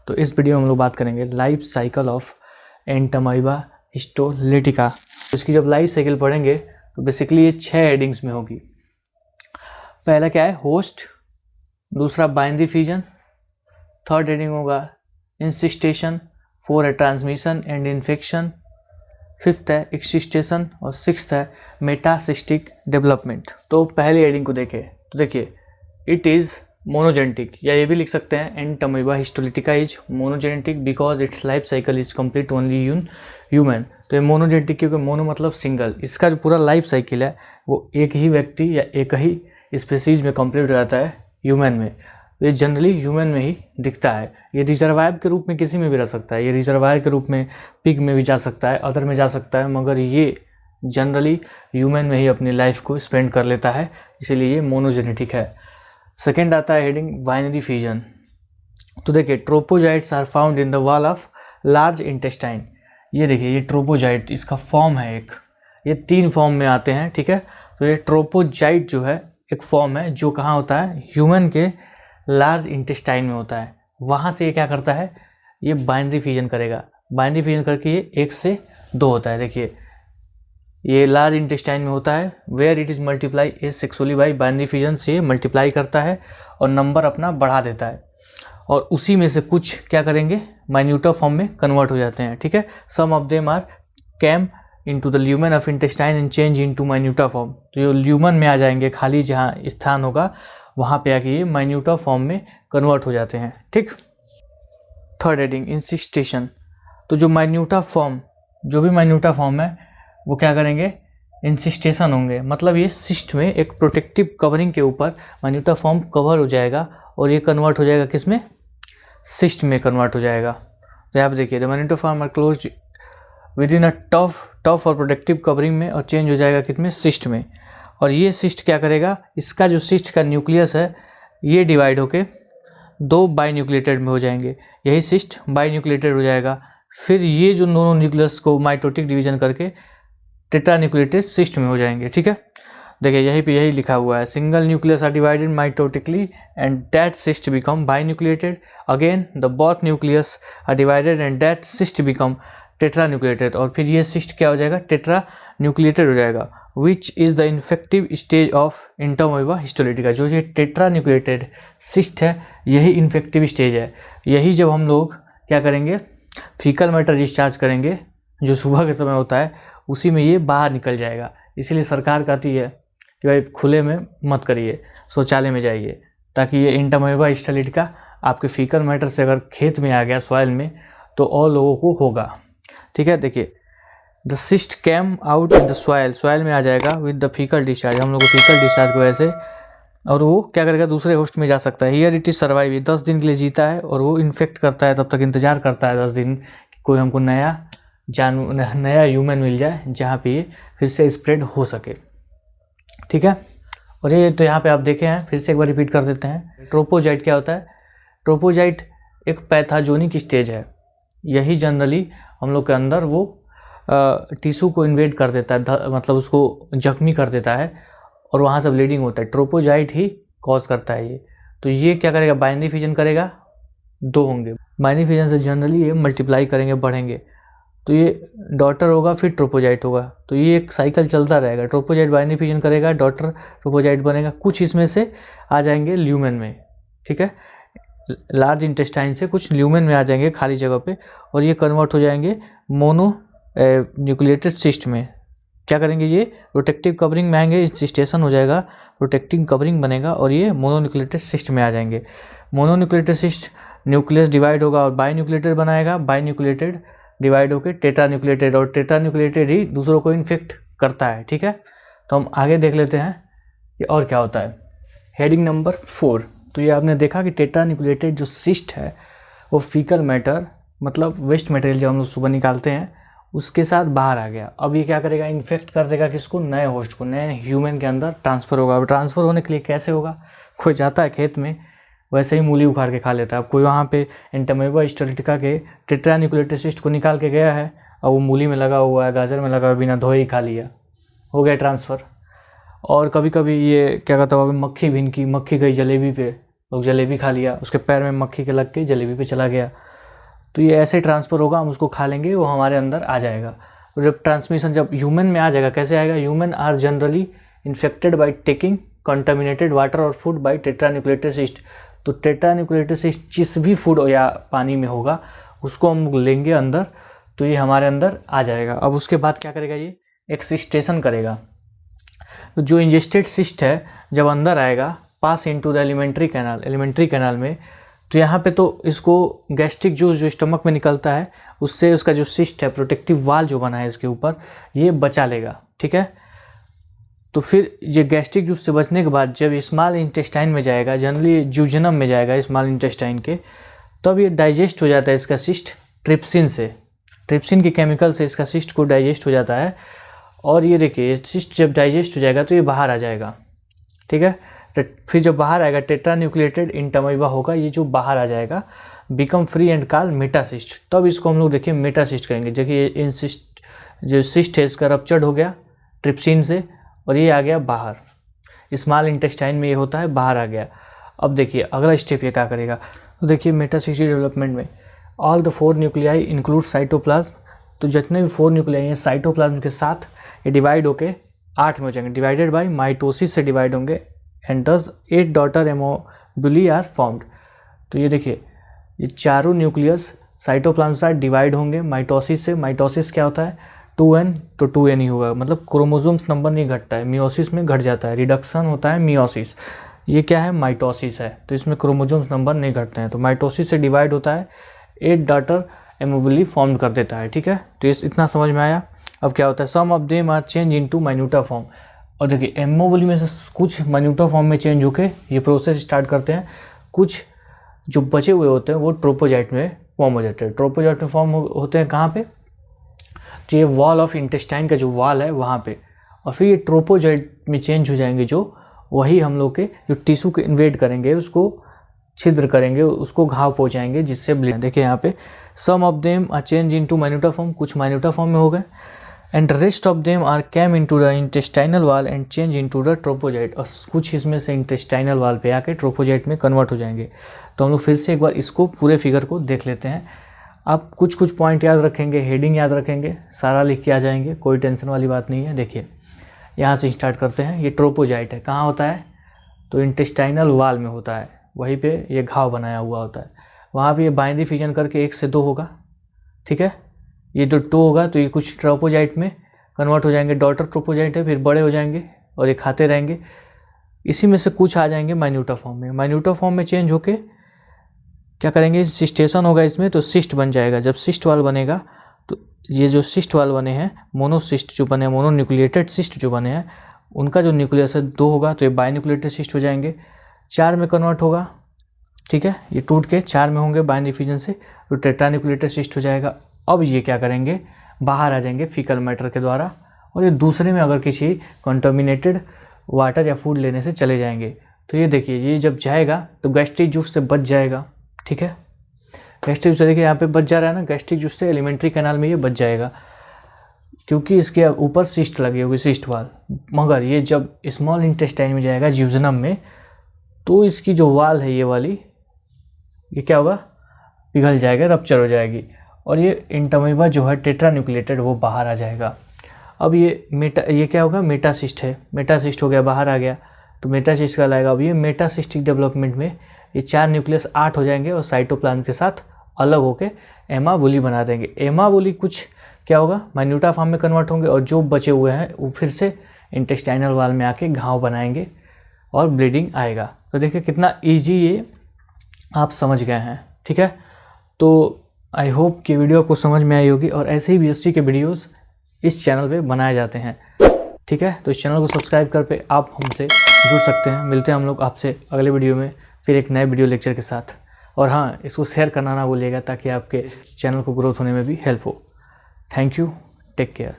तो इस वीडियो में हम लोग बात करेंगे life cycle of Entamoeba histolytica. इसकी जब लाइफ साइकिल पढ़ेंगे तो बेसिकली ये 6 हेडिंग्स में होगी। पहला क्या है, होस्ट। दूसरा बाइनरी फ्यूजन। थर्ड हेडिंग होगा इंसिस्टेशन। 4 है ट्रांसमिशन एंड इन्फेक्शन। 5th है एक्सिस्टेशन और 6th है मेटासिस्टिक डेवलपमेंट। तो पहली हेडिंग को देखें तो देखिए, इट इज़ मोनोजेनेटिक, या ये भी लिख सकते हैं Entamoeba histolytica is monogenetic because its life cycle is complete only in human. तो ये मोनोजेनेटिक क्योंकि मोनो मतलब सिंगल, इसका जो पूरा लाइफ साइकिल है वो एक ही व्यक्ति या एक ही स्पीसीज में कंप्लीट हो जाता है ह्यूमन में। तो ये जनरली ह्यूमन में ही दिखता है। ये रिजर्वायर के रूप में किसी में भी रह सकता है, ये रिजर्वायर के रूप में पिग में भी जा सकता है, अदर में जा सकता है, मगर ये जनरली ह्यूमन में ही अपनी लाइफ को स्पेंड कर लेता है, इसीलिए ये मोनोजेनेटिक है। सेकेंड आता है हेडिंग बाइनरी फ्यूजन। तो देखिए, trophozoites are found in the wall of large intestine. ये देखिए, ये ट्रोपोजाइट इसका फॉर्म है एक, ये 3 फॉर्म में आते हैं, ठीक है। तो ये ट्रोपोजाइट जो है एक फॉर्म है जो कहाँ होता है, ह्यूमन के लार्ज इंटेस्टाइन में होता है। वहाँ से ये क्या करता है, ये बाइनरी फ्यूजन करेगा। बाइनरी फ्यूजन करके ये 1 से 2 होता है। देखिए, ये लार्ज इंटेस्टाइन में होता है, where it is multiply asexually by binary fusion से मल्टीप्लाई करता है और नंबर अपना बढ़ा देता है, और उसी में से कुछ क्या करेंगे, माइन्यूटा फॉर्म में कन्वर्ट हो जाते हैं, ठीक है। Some of them are came into the lumen of intestine and change into minuta form. तो ये ल्यूमन में आ जाएंगे, खाली जहाँ स्थान होगा वहाँ पे आके ये माइन्यूटा फॉर्म में कन्वर्ट हो जाते हैं, ठीक। Third heading encystation. तो जो भी माइन्यूटा फॉर्म है वो क्या करेंगे, इंसिस्टेशन होंगे, मतलब ये सिस्ट में एक प्रोटेक्टिव कवरिंग के ऊपर माइन्यूटा फॉर्म कवर हो जाएगा और ये कन्वर्ट हो जाएगा किस में, सिस्ट में कन्वर्ट हो जाएगा। तो यहाँ पे देखिए, the minuta form are closed within a tough और प्रोटेक्टिव कवरिंग में, और चेंज हो जाएगा किस में, सिस्ट में। और ये सिस्ट क्या करेगा, इसका जो सिस्ट का न्यूक्लियस है ये डिवाइड होके 2 बाइन्यूक्लिएटेड में हो जाएंगे, यही सिस्ट बाइन्यूक्लिएटेड हो जाएगा। फिर ये जो दोनों न्यूक्लियस को माइटोटिक डिवीजन करके टेट्रान्यूक्लिएटेड सिस्ट में हो जाएंगे, ठीक है। देखिए, यहीं पे यही लिखा हुआ है, single nucleus are divided mitotically and that cyst become binucleated. Again the both nucleus are divided and that cyst become tetranucleated. और फिर ये सिस्ट क्या हो जाएगा, टेट्रान्यूक्लिएटेड हो जाएगा, which is the infective stage of Entamoeba histolytica. जो ये टेट्रान्यूक्लिएटेड सिस्ट है यही इन्फेक्टिव स्टेज है। यही जब हम लोग क्या करेंगे, फीकल मैटर डिस्चार्ज करेंगे जो सुबह के समय होता है, उसी में ये बाहर निकल जाएगा। इसीलिए सरकार कहती है कि भाई खुले में मत करिए, शौचालय में जाइए, ताकि ये एंटामोeba हिस्टोलिटिका आपके फीकल मैटर से अगर खेत में आ गया, सॉइल में, तो और लोगों को होगा, ठीक है। देखिए, the cyst came out in the soil में आ जाएगा विद द फीकल डिस्चार्ज, हम लोग को फीकल डिस्चार्ज की वजह से, और वो क्या करेगा, दूसरे होस्ट में जा सकता है। हियर इट इज सर्वाइव, 10 दिन के लिए जीता है और वो इन्फेक्ट करता है, तब तक इंतजार करता है 10 दिन कि कोई हमको नया ह्यूमन मिल जाए जहाँ पे ये फिर से स्प्रेड हो सके, ठीक है। और ये तो यहाँ पे आप देखे हैं, फिर से एक बार रिपीट कर देते हैं। ट्रोपोजाइट क्या होता है, ट्रोपोजाइट एक पैथोजेनिक स्टेज है। यही जनरली हम लोग के अंदर वो टिश्यू को इन्वेड कर देता है, मतलब उसको जख्मी कर देता है और वहाँ से ब्लीडिंग होता है। ट्रोपोजाइट ही कॉज करता है ये। तो ये क्या करेगा, बाइनरी फ्यूजन करेगा, 2 होंगे। बाइनरी फ्यूजन से जनरली ये मल्टीप्लाई करेंगे, बढ़ेंगे, तो ये डॉटर होगा फिर ट्रोपोजाइट होगा। तो ये एक साइकिल चलता रहेगा, ट्रोपोजाइट बाइनरी फ्यूजन करेगा, डॉटर ट्रोपोजाइट बनेगा, कुछ इसमें से आ जाएंगे ल्यूमेन में, ठीक है। लार्ज इंटेस्टाइन से कुछ ल्यूमेन में आ जाएंगे खाली जगह पे, और ये कन्वर्ट हो जाएंगे मोनो न्यूक्लिएटेड सिस्ट में। क्या करेंगे, ये प्रोटेक्टिव कवरिंग में आएंगे, इंसिस्टेशन हो जाएगा, प्रोटेक्टिव कवरिंग बनेगा, और ये मोनोन्यूक्लिएटेड सिस्ट में आ जाएंगे। मोनोन्यूक्लिएटेड सिस्ट न्यूक्लियस डिवाइड होगा और बाइन्यूक्लिएटेड बनाएगा, बाइन्यूक्लिएटेड डिवाइड होकर टेट्रान्यूक्लिएटेड, और टेट्रान्यूक्लिएटेड ही दूसरों को इन्फेक्ट करता है, ठीक है। तो हम आगे देख लेते हैं कि और क्या होता है। Heading number 4। तो ये आपने देखा कि टेट्रान्यूक्लिएटेड जो सिस्ट है वो फीकल मैटर, मतलब वेस्ट मटेरियल जो हम लोग सुबह निकालते हैं उसके साथ बाहर आ गया। अब ये क्या करेगा, इन्फेक्ट कर देगा किसको, नए होस्ट को, नए ह्यूमन के अंदर ट्रांसफ़र होगा। अब ट्रांसफ़र होने के लिए कैसे होगा, कोई जाता है खेत में, वैसे ही मूली उखाड़ के खा लेता है। अब कोई वहाँ पे एंटामोeba हिस्टोलिटिका के टेट्रान्यूक्लिएटेड सिस्ट को निकाल के गया है, और वो मूली में लगा हुआ है, गाजर में लगा हुआ, बिना धोए ही खा लिया, हो गया ट्रांसफ़र। और कभी कभी ये क्या कहता है, मक्खी गई जलेबी पे, लोग जलेबी खा लिया, उसके पैर में मक्खी के लग के जलेबी पे चला गया। तो ये ऐसे ट्रांसफ़र होगा, हम उसको खा लेंगे, वो हमारे अंदर आ जाएगा। और जब ट्रांसमिशन जब ह्यूमन में आ जाएगा, कैसे आएगा? Human are generally infected by taking contaminated water और फूड बाय टेट्रान्यूक्लियोटाइड सिस्ट। तो टेट्रान्यूक्लियोटाइड सिस्ट जिस भी फूड या पानी में होगा उसको हम लेंगे अंदर, तो ये हमारे अंदर आ जाएगा। अब उसके बाद क्या करेगा? ये एक्सिस्टेशन करेगा। तो जो इंजेस्टेड सिस्ट है जब अंदर आएगा, पास इनटू द एलिमेंट्री कैनाल में, तो यहाँ पे तो इसको गैस्ट्रिक जूस जो स्टमक में निकलता है उससे उसका जो सिस्ट है, प्रोटेक्टिव वाल जो बना है इसके ऊपर, ये बचा लेगा। ठीक है, तो फिर ये गैस्ट्रिक जूस से बचने के बाद जब स्मॉल इंटेस्टाइन में जाएगा, जनरली जूजनम में जाएगा स्मॉल इंटेस्टाइन के, तब ये डाइजेस्ट हो जाता है इसका सिस्ट ट्रिप्सिन से। ट्रिप्सिन के केमिकल से इसका सिस्ट को डाइजेस्ट हो जाता है। और ये देखिए, सिस्ट जब डाइजेस्ट हो जाएगा तो ये बाहर आ जाएगा। ठीक है, तो फिर जब बाहर आएगा टेट्रान्यूक्लियोटाइड इंटरमीबा होगा, ये जो बाहर आ जाएगा, बिकम फ्री एंड कॉल मेटासिस्ट। तब इसको हम लोग देखिए मेटासिस्ट कहेंगे। देखिए इन सिस्ट जो सिस्ट है इसका रप्चर्ड हो गया ट्रिप्सिन से और ये आ गया बाहर, स्मॉल इंटेस्टाइन में ये होता है, बाहर आ गया। अब देखिए अगला स्टेप ये क्या करेगा? तो देखिए मेटासिस्ट डेवलपमेंट में all the 4 nuclei include cytoplasm. तो जितने भी 4 न्यूक्लियाई हैं साइटोप्लाज्म के साथ ये डिवाइड होके 8 में हो जाएंगे, डिवाइडेड बाय माइटोसिस से डिवाइड होंगे, एंड दस 8 डॉटर एमोबुली आर फॉर्म्ड। तो ये देखिए ये चारों न्यूक्लियस साइटोप्लाज्म से डिवाइड होंगे माइटोसिस से। माइटोसिस क्या होता है? 2n तो 2n ही होगा, मतलब क्रोमोसोम्स नंबर नहीं घटता है, मियोसिस में घट जाता है, रिडक्शन होता है मियोसिस। ये क्या है? माइटोसिस है, तो इसमें क्रोमोसोम्स नंबर नहीं घटते हैं। तो माइटोसिस से डिवाइड होता है, 8 डॉटर एमोबुली फॉर्म कर देता है। ठीक है, तो इतना समझ में आया। अब क्या होता है? Some of them are change into minuta form. और देखिए एमोबुली में से कुछ माइन्यूटा फॉर्म में चेंज होके ये प्रोसेस स्टार्ट करते हैं। कुछ जो बचे हुए होते हैं वो ट्रोपोजाइट में फॉर्म हो जाते हैं। ट्रोपोजाइट में फॉर्म होते हैं कहाँ पे? तो ये वॉल ऑफ इंटेस्टाइन का जो वॉल है वहाँ पे। और फिर ये ट्रोपोजाइट में चेंज हो जाएंगे, जो वही हम लोग के जो टिश्यू के इन्वेड करेंगे, उसको छिद्र करेंगे, उसको घाव पहुँचाएंगे जिससे ब्लीड। देखिए यहाँ पे some of them are change into minuta form, कुछ माइन्यूटा फॉर्म में हो गए, and rest of them are came into the intestinal wall and change into the trophozoite. और कुछ इसमें से इंटेस्टाइनल वाल पे आके ट्रोपोजाइट में कन्वर्ट हो जाएंगे। तो हम लोग फिर से एक बार इसको पूरे फिगर को देख लेते हैं। आप कुछ कुछ पॉइंट याद रखेंगे, हेडिंग याद रखेंगे, सारा लिख के आ जाएंगे, कोई टेंशन वाली बात नहीं है। देखिए यहाँ से स्टार्ट करते हैं। ये ट्रोपोजाइट है, कहाँ होता है? तो इंटेस्टाइनल वाल में होता है, वहीं पे ये घाव बनाया हुआ होता है। वहाँ पे ये बाइनरी फिजन करके 1 से 2 होगा। ठीक है, ये जो 2 होगा तो ये कुछ ट्रोपोजाइट में कन्वर्ट हो जाएंगे, डॉटर ट्रोपोजाइट है, फिर बड़े हो जाएंगे और ये खाते रहेंगे। इसी में से कुछ आ जाएंगे माइन्यूटा फॉर्म में। माइन्यूटा फॉर्म में चेंज होके क्या करेंगे? सिस्टेशन होगा इसमें, तो सिस्ट बन जाएगा। जब सिस्ट वाल बनेगा तो ये जो सिस्ट वाल बने हैं, मोनोसिस्ट जो बने हैं, मोनोन्यूक्लिएटेड सिस्ट जो बने हैं, उनका जो न्यूक्लियस है 2 होगा तो ये बाइन्यूक्लिएटेड सिस्ट हो जाएंगे। 4 में कन्वर्ट होगा। ठीक है, ये टूट के 4 में होंगे बाइनरी फिजन से, तो टेट्रान्यूक्लिएटेड सिस्ट हो जाएगा। अब ये क्या करेंगे? बाहर आ जाएंगे फीकल मैटर के द्वारा, और ये दूसरे में अगर किसी कंटामिनेटेड वाटर या फूड लेने से चले जाएंगे। तो ये देखिए ये जब जाएगा तो गैस्ट्रिक जूस से बच जाएगा। ठीक है, गैस्ट्रिक जूस से देखिए यहाँ पे बच जा रहा है ना, गैस्ट्रिक जूस से एलिमेंट्री कैनाल में ये बच जाएगा, क्योंकि इसके ऊपर सिस्ट लगी होगी, सिस्ट वाल। मगर ये जब स्मॉल इंटेस्टाइन में जाएगा ज्यूजनम में, तो इसकी जो वाल है ये वाली, ये क्या होगा? पिघल जाएगा, रप्चर हो जाएगी, और ये इंटरमीबा जो है टेट्रान्यूक्लिएटेड वो बाहर आ जाएगा। अब ये क्या होगा? मेटासिस्ट है, मेटासिस्ट हो गया, बाहर आ गया, तो मेटासिस्ट का लाएगा। अब ये मेटासिस्टिक डेवलपमेंट में ये 4 न्यूक्लियस 8 हो जाएंगे और साइटोप्लाज्म के साथ अलग होके एमाबुली बना देंगे। एमाबुली कुछ क्या होगा? माइन्यूटा फॉर्म में कन्वर्ट होंगे, और जो बचे हुए हैं वो फिर से इंटेस्टाइनल वाल में आके घाव बनाएंगे और ब्लीडिंग आएगा। तो देखिए कितना ईजी ये आप समझ गए हैं। ठीक है, तो आई होप कि वीडियो आपको समझ में आई होगी, और ऐसे ही बीएससी के वीडियोस इस चैनल पे बनाए जाते हैं। ठीक है, तो इस चैनल को सब्सक्राइब करके आप हमसे जुड़ सकते हैं। मिलते हैं हम लोग आपसे अगले वीडियो में फिर एक नए वीडियो लेक्चर के साथ। और हाँ, इसको शेयर करना ना भूलिएगा ताकि आपके चैनल को ग्रोथ होने में भी हेल्प हो। Thank you, take care.